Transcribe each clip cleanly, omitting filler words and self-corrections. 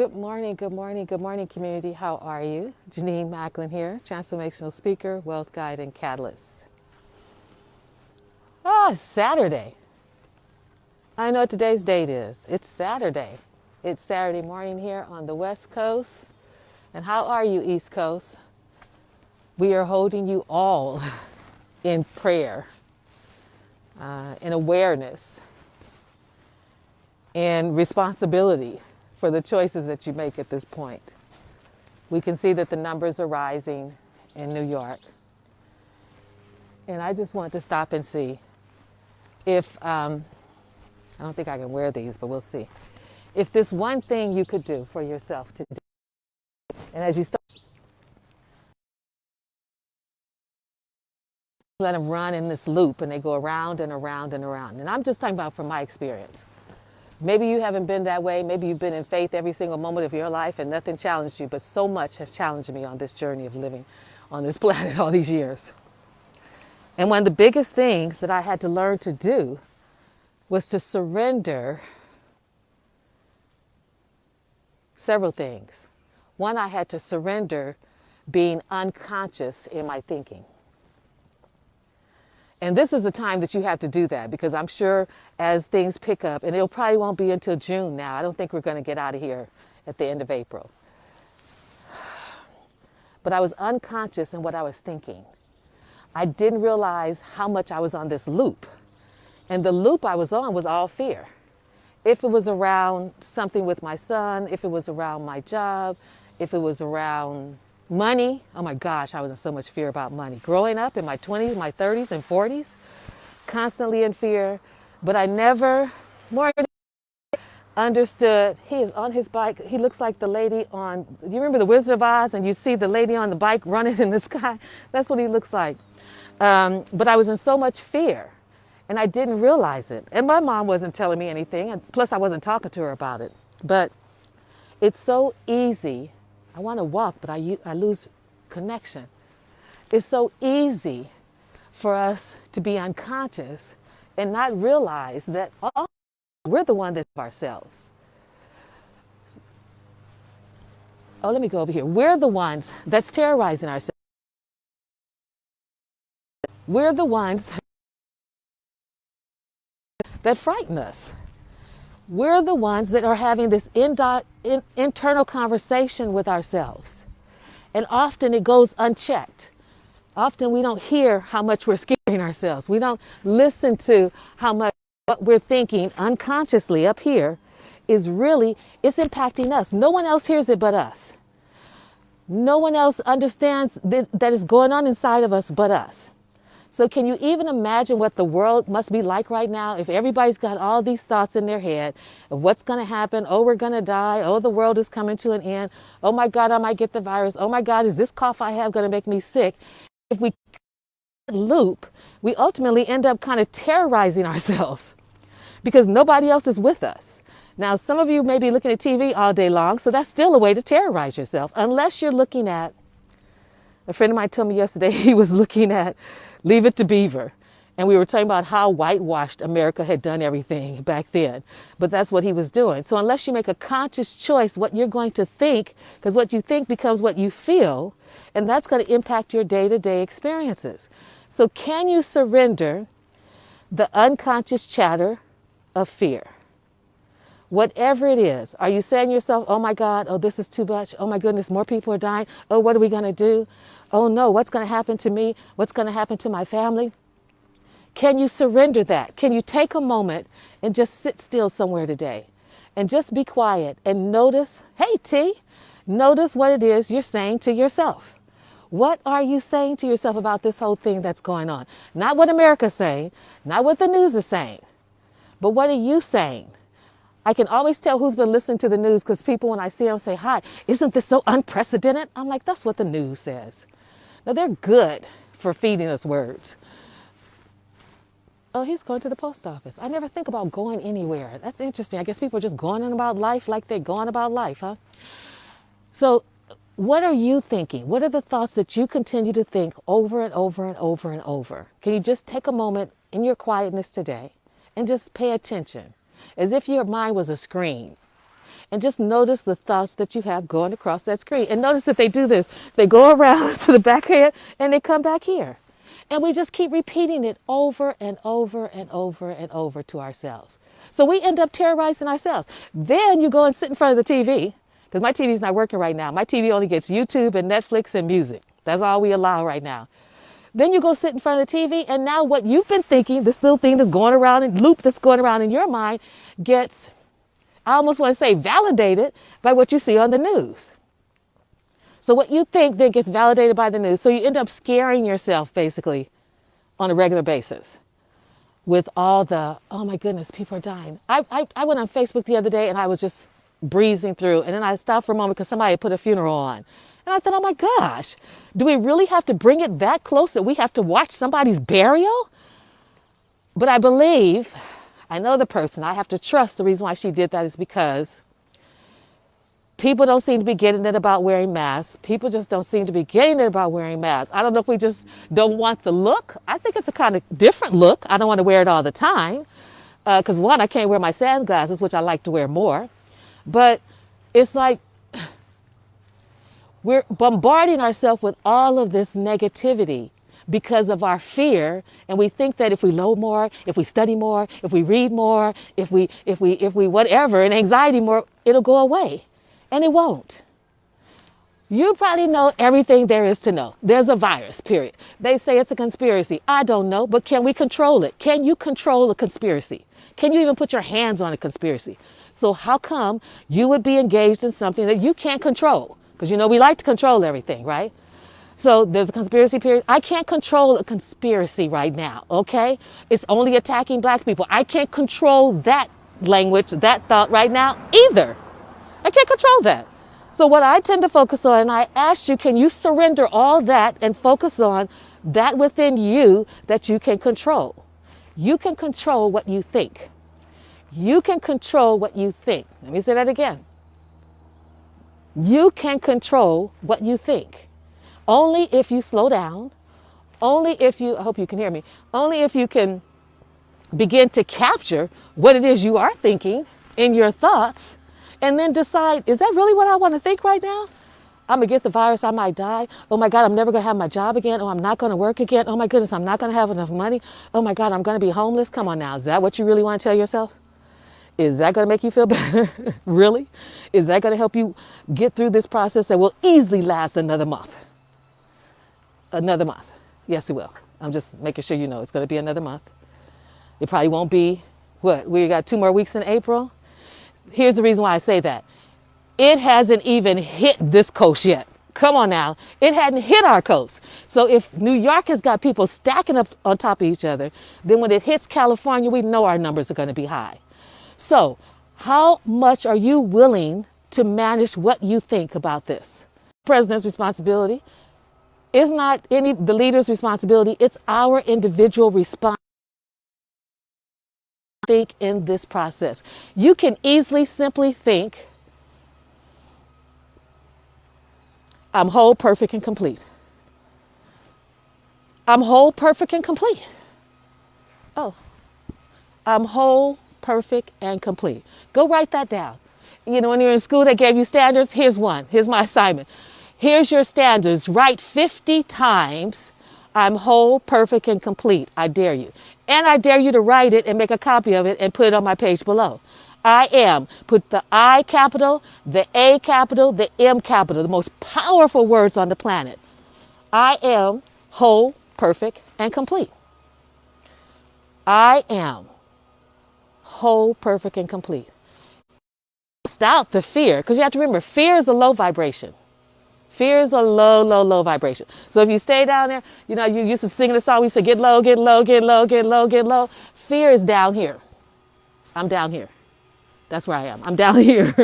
Good morning, good morning, good morning, community. How are you? Jenenne Macklin here, transformational speaker, wealth guide, and catalyst. It's Saturday. I know what today's date is. It's Saturday. It's Saturday morning here on the West Coast. And how are you, East Coast? We are holding you all in prayer, in awareness, and responsibility for the choices that you make at this point. We can see that the numbers are rising in New York. And I just want to stop and see if, I don't think I can wear these, but we'll see. If this one thing you could do for yourself today, and as you start, let them run in this loop and they go around and around and around. And I'm just talking about from my experience. Maybe you haven't been that way. Maybe you've been in faith every single moment of your life and nothing challenged you, but so much has challenged me on this journey of living on this planet all these years. And one of the biggest things that I had to learn to do was to surrender several things. One, I had to surrender being unconscious in my thinking. And this is the time that you have to do that, because I'm sure as things pick up, and it probably won't be until June now. I don't think we're going to get out of here at the end of April. But I was unconscious in what I was thinking. I didn't realize how much I was on this loop. And the loop I was on was all fear. If it was around something with my son, if it was around my job, if it was around money, oh my gosh, I was in so much fear about money. Growing up in my 20s, my 30s and 40s, constantly in fear, but I never more understood. He is on his bike. He looks like the lady on, you remember the Wizard of Oz, and you see the lady on the bike running in the sky? That's what he looks like. But I was in so much fear and I didn't realize it. And my mom wasn't telling me anything. And plus I wasn't talking to her about it. But it's so easy. I want to walk, but I lose connection. It's so easy for us to be unconscious and not realize that we're the one that's ourselves. Oh, let me go over here. We're the ones that's terrorizing ourselves. We're the ones that frighten us. We're the ones that are having this internal conversation with ourselves. And often it goes unchecked. Often we don't hear how much we're scaring ourselves. We don't listen to how much what we're thinking unconsciously up here is really, it's impacting us. No one else hears it but us. No one else understands that is going on inside of us but us. So can you even imagine what the world must be like right now if everybody's got all these thoughts in their head of what's going to happen? Oh, we're going to die. Oh, the world is coming to an end. Oh my God, I might get the virus. Oh my God, is this cough I have going to make me sick? If we loop, we ultimately end up kind of terrorizing ourselves because nobody else is with us. Now, some of you may be looking at TV all day long, so that's still a way to terrorize yourself, unless you're looking at, a friend of mine told me yesterday he was looking at Leave It to Beaver. And we were talking about how whitewashed America had done everything back then. But that's what he was doing. So unless you make a conscious choice what you're going to think, because what you think becomes what you feel, and that's going to impact your day-to-day experiences. So can you surrender the unconscious chatter of fear? Whatever it is, are you saying to yourself, oh my God, oh, this is too much. Oh my goodness, more people are dying. Oh, what are we going to do? Oh no, what's going to happen to me? What's going to happen to my family? Can you surrender that? Can you take a moment and just sit still somewhere today and just be quiet and notice, hey T, notice what it is you're saying to yourself. What are you saying to yourself about this whole thing that's going on? Not what America's saying, not what the news is saying, but what are you saying? I can always tell who's been listening to the news because people, when I see them, say, hi, isn't this so unprecedented? I'm like, that's what the news says. Now, they're good for feeding us words. Oh, he's going to the post office. I never think about going anywhere. That's interesting. I guess people are just going on about life like they're going about life, huh? So what are you thinking? What are the thoughts that you continue to think over and over and over and over? Can you just take a moment in your quietness today and just pay attention as if your mind was a screen And just notice the thoughts that you have going across that screen. And notice that they do this. They go around to the back here and they come back here. And we just keep repeating it over and over and over and over to ourselves. So we end up terrorizing ourselves. Then you go and sit in front of the TV, because my TV is not working right now. My TV only gets YouTube and Netflix and music. That's all we allow right now. Then you go sit in front of the TV, and now what you've been thinking, this little thing that's going around and loop that's going around in your mind gets, I almost want to say, validated by what you see on the news. So what you think then gets validated by the news. So you end up scaring yourself basically on a regular basis with all the, oh my goodness, people are dying. I went on Facebook the other day and I was just breezing through, and then I stopped for a moment because somebody had put a funeral on. And I thought, oh my gosh, do we really have to bring it that close that we have to watch somebody's burial? But I believe, I know the person, I have to trust the reason why she did that is because people don't seem to be getting it about wearing masks. People just don't seem to be getting it about wearing masks. I don't know if we just don't want the look. I think it's a kind of different look. I don't want to wear it all the time because one, I can't wear my sunglasses, which I like to wear more. But it's like we're bombarding ourselves with all of this negativity because of our fear, and we think that if we know more, if we study more, if we read more, if we whatever, and anxiety more, it'll go away. And it won't. You probably know everything there is to know. There's a virus, period. They say it's a conspiracy. I don't know, but can we control it? Can you control a conspiracy? Can you even put your hands on a conspiracy? So how come you would be engaged in something that you can't control? Because you know we like to control everything, right? So there's a conspiracy period. I can't control a conspiracy right now, okay? It's only attacking black people. I can't control that language, that thought right now either. I can't control that. So what I tend to focus on, and I ask you, can you surrender all that and focus on that within you that you can control? You can control what you think. You can control what you think. Let me say that again. You can control what you think. Only if you slow down, only if you, I hope you can hear me, only if you can begin to capture what it is you are thinking in your thoughts, and then decide, is that really what I want to think right now? I'm going to get the virus, I might die. Oh my God, I'm never going to have my job again. Oh, I'm not going to work again. Oh my goodness, I'm not going to have enough money. Oh my God, I'm going to be homeless. Come on now, is that what you really want to tell yourself? Is that going to make you feel better? Really? Is that going to help you get through this process that will easily last another month? Another month. Yes, it will. I'm just making sure you know it's going to be another month. It probably won't be, what, we got 2 more weeks in April? Here's the reason why I say that. It hasn't even hit this coast yet. Come on now. It hadn't hit our coast. So if New York has got people stacking up on top of each other, then when it hits California, we know our numbers are going to be high. So how much are you willing to manage what you think about this? President's responsibility is not the leader's responsibility. It's our individual response. Think in this process. You can easily simply think, I'm whole, perfect, and complete. I'm whole, perfect, and complete. Oh, I'm whole, perfect, and complete. Go write that down. You know, when you're in school, they gave you standards. Here's one. Here's my assignment. Here's your standards. Write 50 times, I'm whole, perfect, and complete. I dare you. And I dare you to write it and make a copy of it and put it on my page below. I am. Put the I capital, the A capital, the M capital, the most powerful words on the planet. I am whole, perfect, and complete. I am whole, perfect, and complete. Stop the fear, because you have to remember, fear is a low vibration. Fear is a low, low, low vibration. So if you stay down there, you know, you used to sing the song, we said, get low, get low, get low, get low, get low. Fear is down here. I'm down here. That's where I am. I'm down here.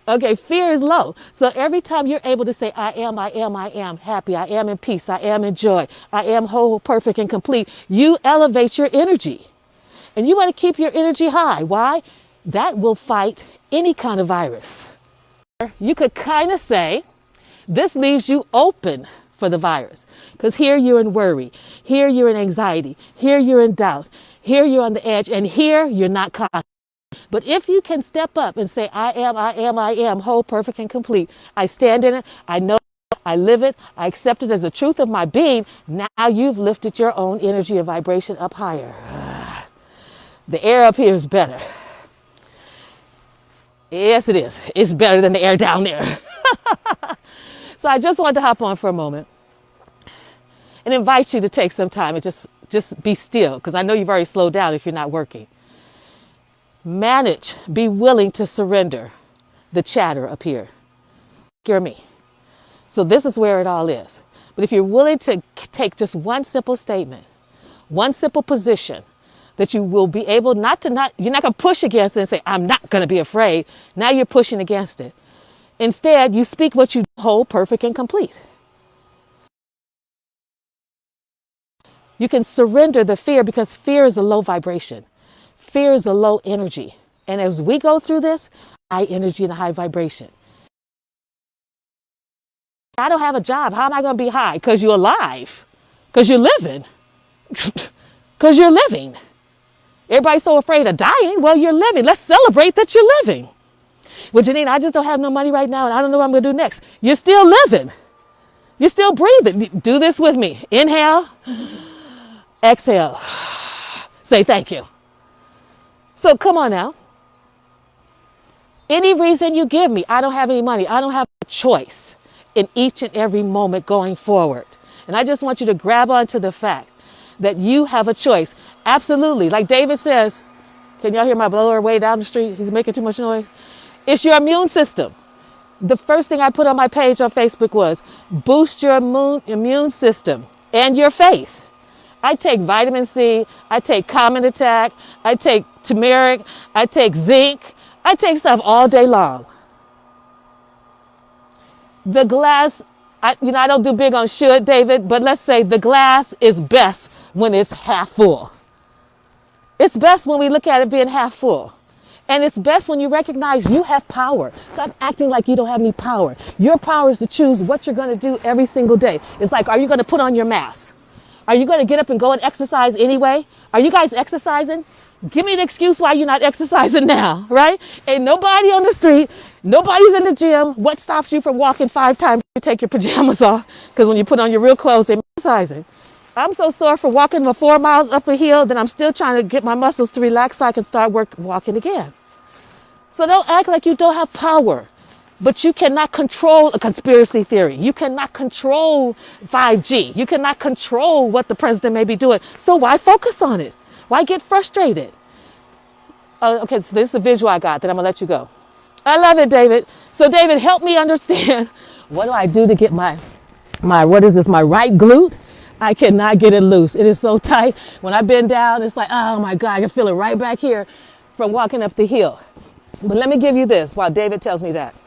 Okay, fear is low. So every time you're able to say, I am happy, I am in peace, I am in joy, I am whole, perfect, and complete, you elevate your energy. And you want to keep your energy high. Why? That will fight any kind of virus. You could kind of say, this leaves you open for the virus, because here you're in worry, here you're in anxiety, here you're in doubt, here you're on the edge, and here you're not confident. But if you can step up and say, I am whole, perfect, and complete. I stand in it. I know, I live it. I accept it as the truth of my being. Now you've lifted your own energy and vibration up higher. The air up here is better. Yes, it is. It's better than the air down there. So I just wanted to hop on for a moment and invite you to take some time and just be still, because I know you've already slowed down if you're not working. Manage, be willing to surrender the chatter up here. Hear me. So this is where it all is. But if you're willing to take just one simple statement, one simple position, that you will be able you're not going to push against it and say, I'm not going to be afraid. Now you're pushing against it. Instead, you speak what you hold, perfect and complete. You can surrender the fear, because fear is a low vibration. Fear is a low energy. And as we go through this, high energy and high vibration. I don't have a job. How am I going to be high? Because you're alive. Because you're living. Because you're living. Everybody's so afraid of dying. Well, you're living. Let's celebrate that you're living. Well, Jenenne, I just don't have no money right now, and I don't know what I'm going to do next. You're still living. You're still breathing. Do this with me. Inhale. Exhale. Say thank you. So come on now. Any reason you give me, I don't have any money. I don't have a choice in each and every moment going forward. And I just want you to grab onto the fact that you have a choice. Absolutely. Like David says, can y'all hear my blower way down the street? He's making too much noise. It's your immune system. The first thing I put on my page on Facebook was boost your immune system and your faith. I take vitamin C. I take Common Attack. I take turmeric. I take zinc. I take stuff all day long. The glass, I don't do big on should, David, but let's say the glass is best when it's half full. It's best when we look at it being half full. And it's best when you recognize you have power. Stop acting like you don't have any power. Your power is to choose what you're going to do every single day. It's like, are you going to put on your mask? Are you going to get up and go and exercise anyway? Are you guys exercising? Give me an excuse why you're not exercising now, right? Ain't nobody on the street. Nobody's in the gym. What stops you from walking 5 times to take your pajamas off? Because when you put on your real clothes, they're exercising. I'm so sore for walking the 4 miles up a hill that I'm still trying to get my muscles to relax so I can start walking again. So don't act like you don't have power. But you cannot control a conspiracy theory. You cannot control 5G. You cannot control what the president may be doing. So why focus on it? Why get frustrated? Okay, so this is the visual I got that I'm going to let you go. I love it, David. So David, help me understand. What do I do to get my right glute? I cannot get it loose. It is so tight. When I bend down, it's like, oh my God, I can feel it right back here from walking up the hill. But let me give you this while David tells me that.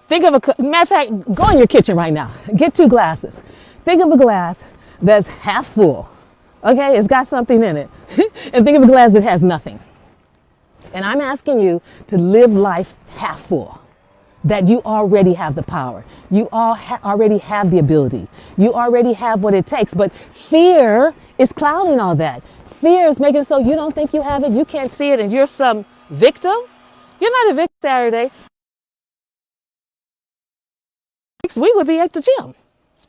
Think of matter of fact, go in your kitchen right now. Get 2 glasses. Think of a glass that's half full. Okay, it's got something in it. And think of a glass that has nothing. And I'm asking you to live life half full. That you already have the power. You already have the ability. You already have what it takes. But fear is clouding all that. Fear is making it so you don't think you have it. You can't see it, and you're some victim. You're not a victim Saturday. We would be at the gym.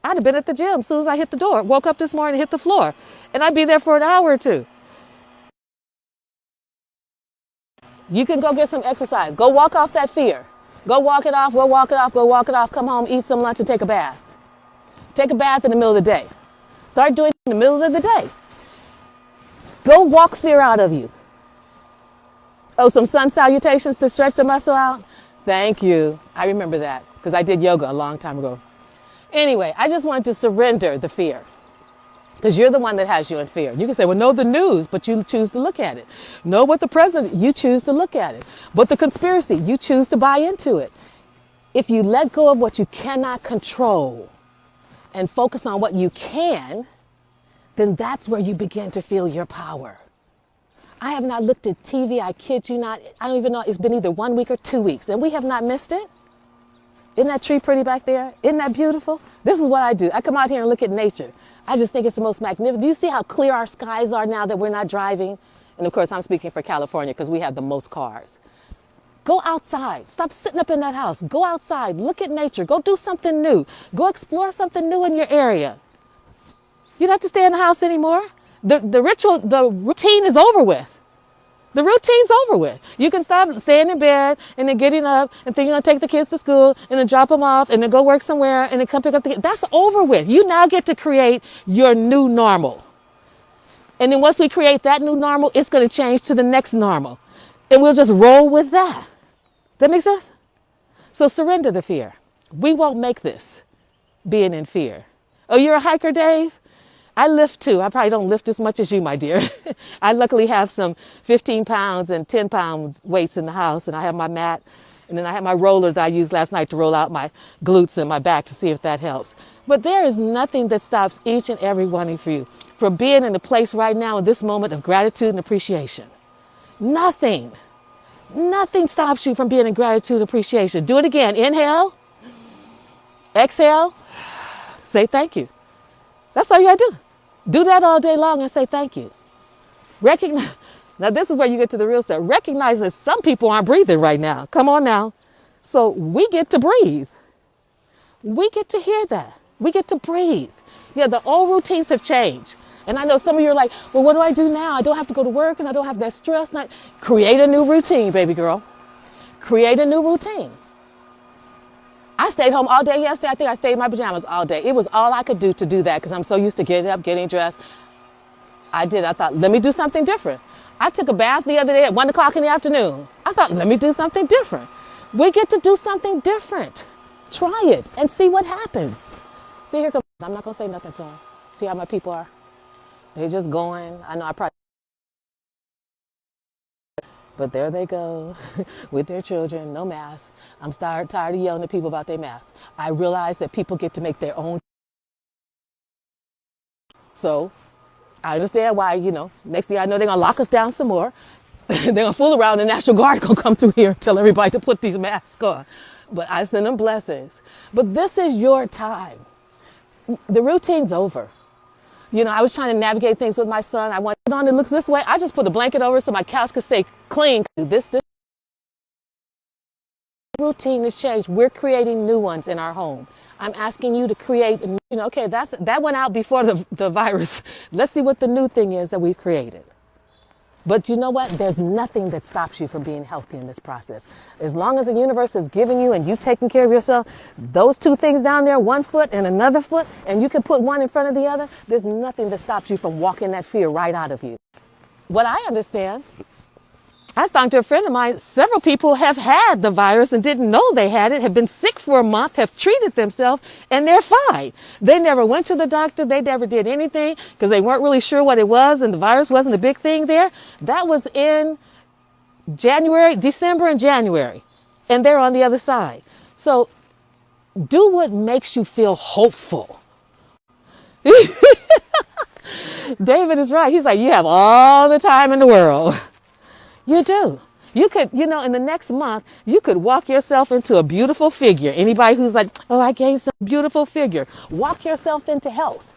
I'd have been at the gym as soon as I hit the door. Woke up this morning and hit the floor. And I'd be there for an hour or 2. You can go get some exercise. Go walk off that fear. Go walk it off, go walk it off, go walk it off. Come home, eat some lunch, and take a bath. Take a bath in the middle of the day. Start doing it in the middle of the day. Go walk fear out of you. Oh, some sun salutations to stretch the muscle out? Thank you. I remember that because I did yoga a long time ago. Anyway, I just wanted to surrender the fear because you're the one that has you in fear. You can say, well, know the news, but you choose to look at it. Know what the president, you choose to look at it. But the conspiracy, you choose to buy into it. If you let go of what you cannot control and focus on what you can, then that's where you begin to feel your power. I have not looked at TV, I kid you not. I don't even know, it's been either 1 week or 2 weeks, and we have not missed it. Isn't that tree pretty back there? Isn't that beautiful? This is what I do. I come out here and look at nature. I just think it's the most magnificent. Do you see how clear our skies are now that we're not driving And of course, I'm speaking for California because we have the most cars. Go outside. Stop sitting up in that house. Go outside. Look at nature. Go do something new. Go explore something new in your area. You don't have to stay in the house anymore. The routine is over with. The routine's over with. You can stop staying in bed and then getting up and thinking you're going to take the kids to school and then drop them off and then go work somewhere and then come pick up the kids. That's over with. You now get to create your new normal. And then once we create that new normal, it's going to change to the next normal. And we'll just roll with that. That makes sense? So surrender the fear. We won't make this being in fear. Oh, you're a hiker, Dave? I lift too. I probably don't lift as much as you, my dear. I luckily have some 15 pounds and 10 pound weights in the house, and I have my mat, and then I have my roller that I used last night to roll out my glutes and my back to see if that helps. But there is nothing that stops each and every one of you from being in a place right now in this moment of gratitude and appreciation. Nothing. Nothing stops you from being in gratitude and appreciation. Do it again. Inhale. Exhale. Say thank you. That's all you gotta do. Do that all day long and say thank you. Recognize. Now this is where you get to the real stuff. Recognize that some people aren't breathing right now. Come on now. So we get to breathe. We get to hear that. We get to breathe. Yeah, the old routines have changed. And I know some of you are like, well, what do I do now? I don't have to go to work and I don't have that stress. Create a new routine, baby girl. Create a new routine. I stayed home all day yesterday. I think I stayed in my pajamas all day. It was all I could do to do that because I'm so used to getting up, getting dressed. I thought, let me do something different. I took a bath the other day at 1 o'clock in the afternoon. I thought, let me do something different. We get to do something different. Try it and see what happens. See, here comes, I'm not going to say nothing to them. See how my people are? They're just going. I know I probably, but there they go with their children, no mask. I'm tired of yelling at people about their masks. I realize that people get to make their own. So I understand why, next thing I know, they're going to lock us down some more. They're going to fool around. The National Guard going to come through here and tell everybody to put these masks on. But I send them blessings. But this is your time. The routine's over. I was trying to navigate things with my son. I wanted it on, it looks this way. I just put a blanket over so my couch could stay clean. This routine has changed. We're creating new ones in our home. I'm asking you to create, okay, that went out before the virus. Let's see what the new thing is that we've created. But you know what? There's nothing that stops you from being healthy in this process. As long as the universe is giving you and you've taken care of yourself, those two things down there, one foot and another foot, and you can put one in front of the other, there's nothing that stops you from walking that fear right out of you. What I understand, I was talking to a friend of mine, several people have had the virus and didn't know they had it, have been sick for a month, have treated themselves, and they're fine. They never went to the doctor. They never did anything because they weren't really sure what it was, and the virus wasn't a big thing there. That was in December and January, and they're on the other side. So do what makes you feel hopeful. David is right. He's like, you have all the time in the world. You do. You could, in the next month, you could walk yourself into a beautiful figure. Anybody who's like, oh, I gained some beautiful figure. Walk yourself into health.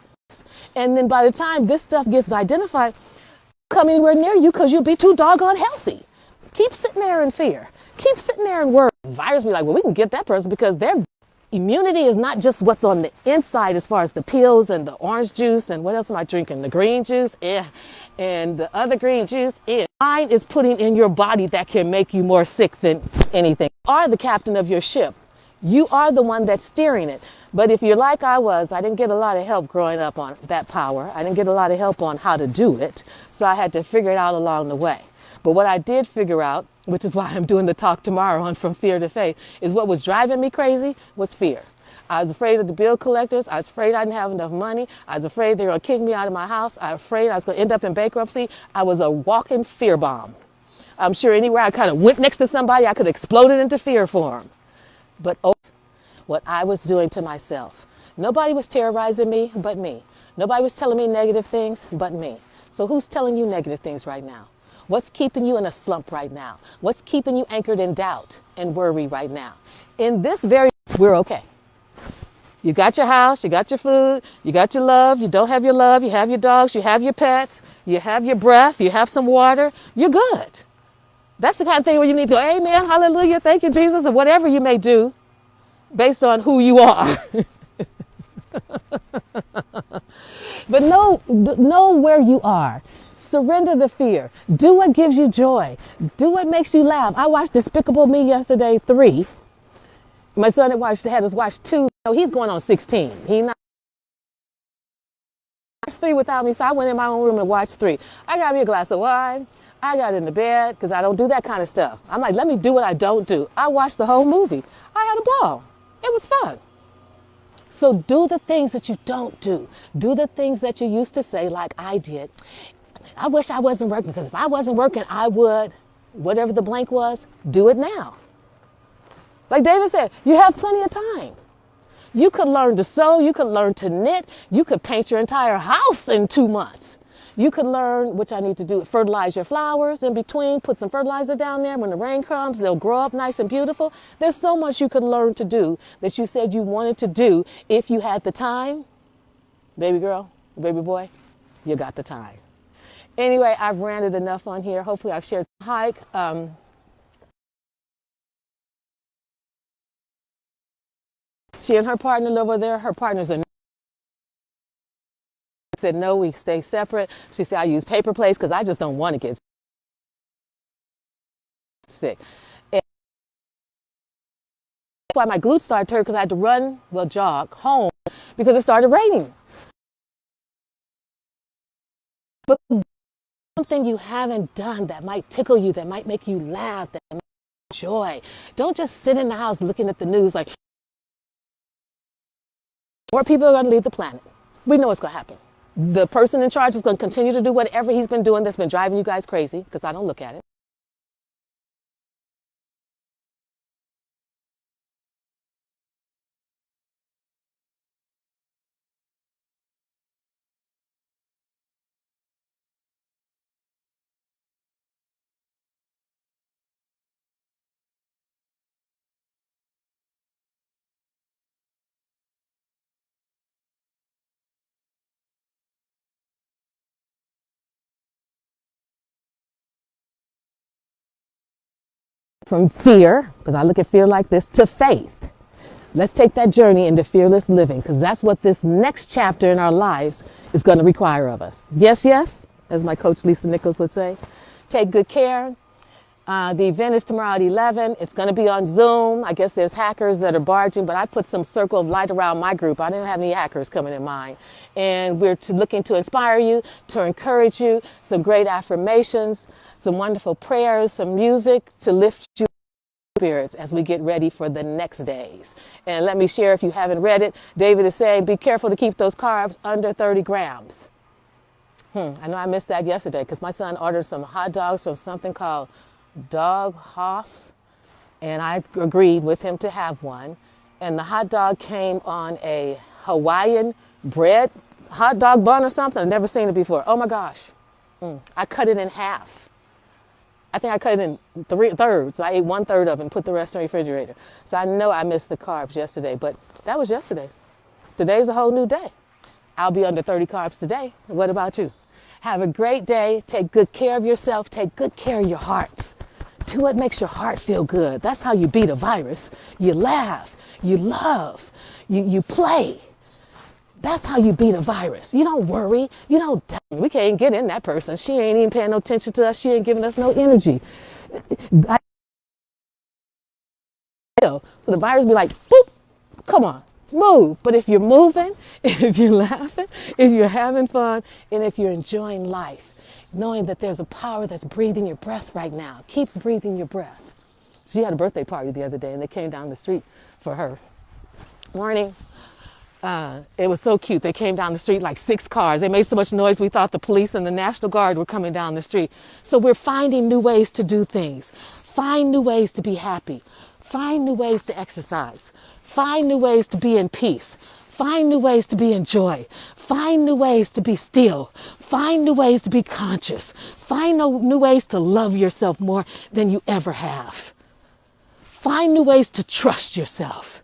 And then by the time this stuff gets identified, come anywhere near you because you'll be too doggone healthy. Keep sitting there in fear. Keep sitting there and worry. The virus be like, well, we can get that person because their immunity is not just what's on the inside as far as the pills and the orange juice and what else am I drinking? The green juice? And the other green juice? Mine is putting in your body that can make you more sick than anything. You are the captain of your ship. You are the one that's steering it. But if you're like I was, I didn't get a lot of help growing up on that power. I didn't get a lot of help on how to do it. So I had to figure it out along the way. But what I did figure out, which is why I'm doing the talk tomorrow on From Fear to Faith, is what was driving me crazy was fear. I was afraid of the bill collectors. I was afraid I didn't have enough money. I was afraid they were going to kick me out of my house. I was afraid I was going to end up in bankruptcy. I was a walking fear bomb. I'm sure anywhere I kind of went next to somebody, I could explode it into fear for them. But what I was doing to myself. Nobody was terrorizing me but me. Nobody was telling me negative things but me. So who's telling you negative things right now? What's keeping you in a slump right now? What's keeping you anchored in doubt and worry right now? In this we're okay. You got your house, you got your food, you got your love, you don't have your love, you have your dogs, you have your pets, you have your breath, you have some water, you're good. That's the kind of thing where you need to go, amen, hallelujah, thank you, Jesus, or whatever you may do based on who you are. But know where you are. Surrender the fear. Do what gives you joy. Do what makes you laugh. I watched Despicable Me yesterday, 3. My son had us watch 2. No, he's going on 16. He not watched 3 without me, so I went in my own room and watched 3. I got me a glass of wine. I got in the bed because I don't do that kind of stuff. I'm like, let me do what I don't do. I watched the whole movie. I had a ball. It was fun. So do the things that you don't do. Do the things that you used to say, like I did. I wish I wasn't working, because if I wasn't working, I would, whatever the blank was, do it now. Like David said, you have plenty of time. You could learn to sew. You could learn to knit. You could paint your entire house in 2 months. You could learn, which I need to do, fertilize your flowers in between, put some fertilizer down there. When the rain comes, they'll grow up nice and beautiful. There's so much you could learn to do that you said you wanted to do if you had the time. Baby girl, baby boy, you got the time. Anyway, I've ranted enough on here. Hopefully I've shared some hike. She and her partner live over there. Her partner's a said, no, we stay separate. She said, I use paper plates because I just don't want to get sick. And that's why my glutes started to hurt, because I had to jog home because it started raining. But something you haven't done that might tickle you, that might make you laugh, that might make you joy. Don't just sit in the house looking at the news like more people are going to leave the planet. We know what's going to happen. The person in charge is going to continue to do whatever he's been doing that's been driving you guys crazy, because I don't look at it. From fear, because I look at fear like this, to faith. Let's take that journey into fearless living, because that's what this next chapter in our lives is going to require of us. Yes, yes, as my coach Lisa Nichols would say. Take good care. The event is tomorrow at 11. It's going to be on Zoom. I guess there's hackers that are barging, but I put some circle of light around my group. I didn't have any hackers coming in mine. And we're looking to inspire you, to encourage you, some great affirmations, some wonderful prayers, some music to lift you spirits as we get ready for the next days. And let me share, if you haven't read it, David is saying, be careful to keep those carbs under 30 grams. I know I missed that yesterday because my son ordered some hot dogs from something called Dog House, and I agreed with him to have one. And the hot dog came on a Hawaiian bread hot dog bun or something. I've never seen it before. Oh my gosh. I cut it in half. I think I cut it in thirds. I ate 1/3 of it and put the rest in the refrigerator. So I know I missed the carbs yesterday, but that was yesterday. Today's a whole new day. I'll be under 30 carbs today. What about you? Have a great day. Take good care of yourself. Take good care of your hearts. Do what makes your heart feel good. That's how you beat a virus. You laugh. You love. You play. That's how you beat a virus. You don't worry. You don't doubt. We can't get in that person. She ain't even paying no attention to us. She ain't giving us no energy. So the virus be like, boop, come on, move. But if you're moving, if you're laughing, if you're having fun, and if you're enjoying life, knowing that there's a power that's breathing your breath right now, keeps breathing your breath. She had a birthday party the other day, and they came down the street for her. Morning. It was so cute. They came down the street like 6 cars. They made so much noise we thought the police and the National Guard were coming down the street. So we're finding new ways to do things. Find new ways to be happy. Find new ways to exercise. Find new ways to be in peace. Find new ways to be in joy. Find new ways to be still. Find new ways to be conscious. Find new ways to love yourself more than you ever have. Find new ways to trust yourself.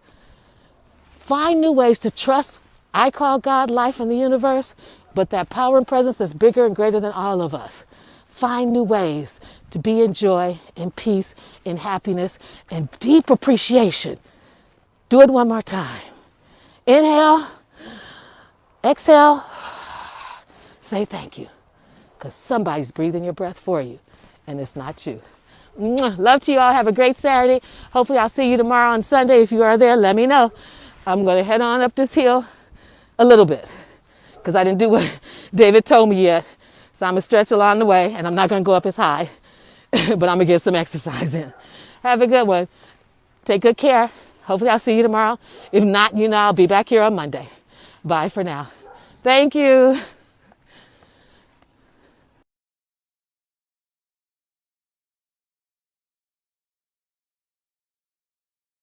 Find new ways to trust, I call God, life, and the universe, but that power and presence that's bigger and greater than all of us. Find new ways to be in joy, in peace, in happiness, and deep appreciation. Do it one more time. Inhale, exhale, say thank you, because somebody's breathing your breath for you, and it's not you. Love to you all. Have a great Saturday. Hopefully I'll see you tomorrow on Sunday. If you are there, let me know. I'm going to head on up this hill a little bit because I didn't do what David told me yet. So I'm going to stretch along the way, and I'm not going to go up as high, but I'm going to get some exercise in. Have a good one. Take good care. Hopefully I'll see you tomorrow. If not, I'll be back here on Monday. Bye for now. Thank you.